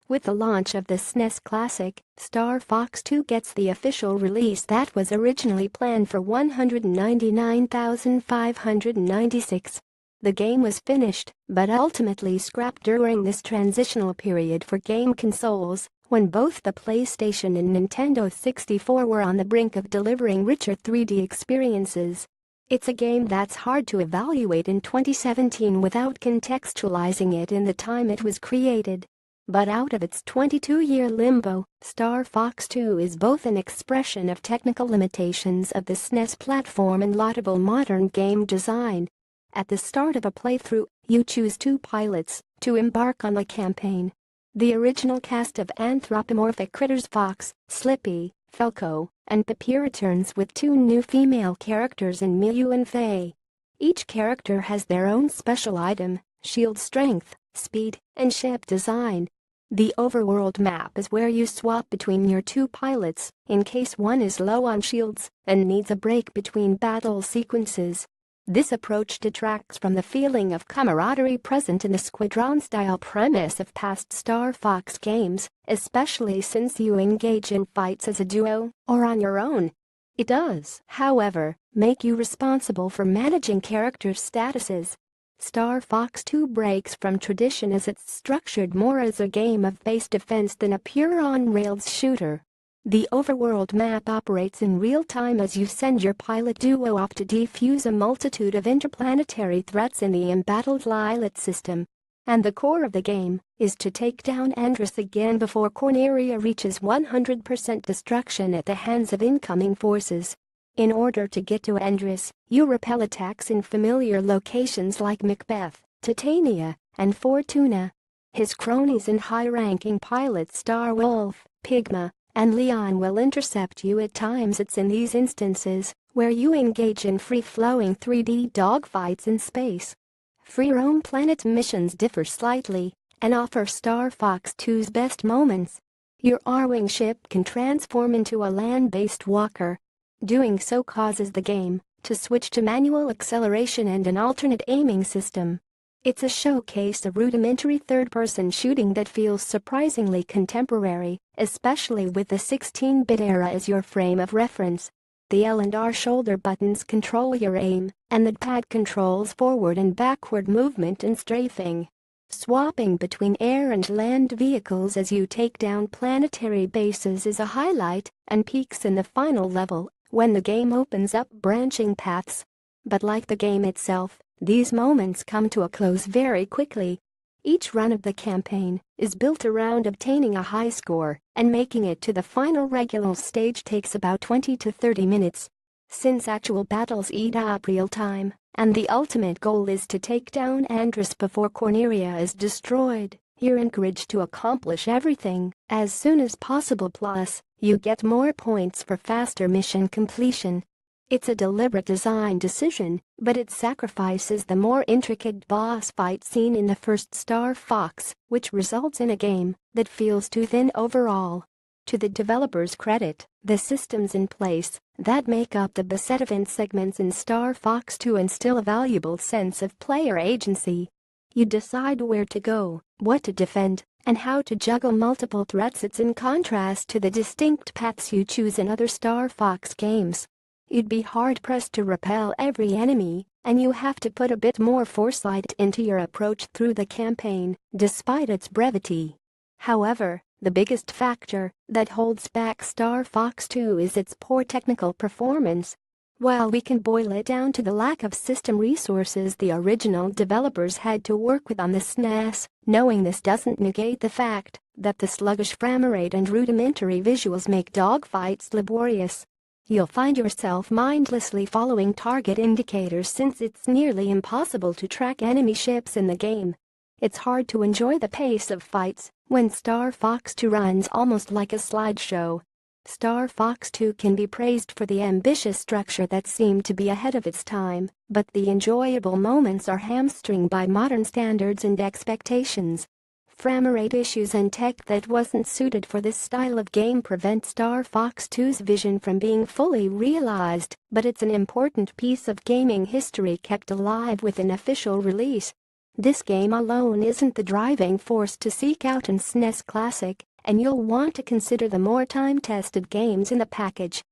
With the launch of the SNES Classic, Star Fox 2 gets the official release that was originally planned for $199,596. The game was finished, but ultimately scrapped during this transitional period for game consoles, when both the PlayStation and Nintendo 64 were on the brink of delivering richer 3D experiences. It's a game that's hard to evaluate in 2017 without contextualizing it in the time it was created. But out of its 22-year limbo, Star Fox 2 is both an expression of technical limitations of the SNES platform and laudable modern game design. At the start of a playthrough, you choose two pilots to embark on the campaign. The original cast of anthropomorphic critters Fox, Slippy, Falco, and Pippi returns with two new female characters in Miyu and Faye. Each character has their own special item, shield strength, speed, and ship design. The overworld map is where you swap between your two pilots in case one is low on shields and needs a break between battle sequences. This approach detracts from the feeling of camaraderie present in the squadron-style premise of past Star Fox games, especially since you engage in fights as a duo or on your own. It does, however, make you responsible for managing characters' statuses. Star Fox 2 breaks from tradition as it's structured more as a game of base defense than a pure on-rails shooter. The overworld map operates in real time as you send your pilot duo off to defuse a multitude of interplanetary threats in the embattled Lilith system. And the core of the game is to take down Andrus again before Corneria reaches 100% destruction at the hands of incoming forces. In order to get to Andrus, you repel attacks in familiar locations like Macbeth, Titania, and Fortuna. His cronies and high-ranking pilots Starwolf, Pigma, and Leon will intercept you at times. It's in these instances where you engage in free-flowing 3D dogfights in space. Free-roam planet missions differ slightly and offer Star Fox 2's best moments. Your R-Wing ship can transform into a land-based walker. Doing so causes the game to switch to manual acceleration and an alternate aiming system. It's a showcase of rudimentary third-person shooting that feels surprisingly contemporary, especially with the 16-bit era as your frame of reference. The L and R shoulder buttons control your aim, and the pad controls forward and backward movement and strafing. Swapping between air and land vehicles as you take down planetary bases is a highlight and peaks in the final level, when the game opens up branching paths. But like the game itself, these moments come to a close very quickly. Each run of the campaign is built around obtaining a high score, and making it to the final regular stage takes about 20 to 30 minutes. Since actual battles eat up real time, and the ultimate goal is to take down Andrus before Corneria is destroyed, you're encouraged to accomplish everything as soon as possible, plus you get more points for faster mission completion. It's a deliberate design decision, but it sacrifices the more intricate boss fight scene in the first Star Fox, which results in a game that feels too thin overall. To the developers' credit, the systems in place that make up the beset event segments in Star Fox 2 instill a valuable sense of player agency. You decide where to go, what to defend, and how to juggle multiple threats. It's in contrast to the distinct paths you choose in other Star Fox games. You'd be hard-pressed to repel every enemy, and you have to put a bit more foresight into your approach through the campaign, despite its brevity. However, the biggest factor that holds back Star Fox 2 is its poor technical performance. While we can boil it down to the lack of system resources the original developers had to work with on the SNES, knowing this doesn't negate the fact that the sluggish frame rate and rudimentary visuals make dogfights laborious. You'll find yourself mindlessly following target indicators since it's nearly impossible to track enemy ships in the game. It's hard to enjoy the pace of fights when Star Fox 2 runs almost like a slideshow. Star Fox 2 can be praised for the ambitious structure that seemed to be ahead of its time, but the enjoyable moments are hamstringed by modern standards and expectations. Frame rate issues and tech that wasn't suited for this style of game prevent Star Fox 2's vision from being fully realized, but it's an important piece of gaming history kept alive with an official release. This game alone isn't the driving force to seek out an SNES classic, and you'll want to consider the more time-tested games in the package.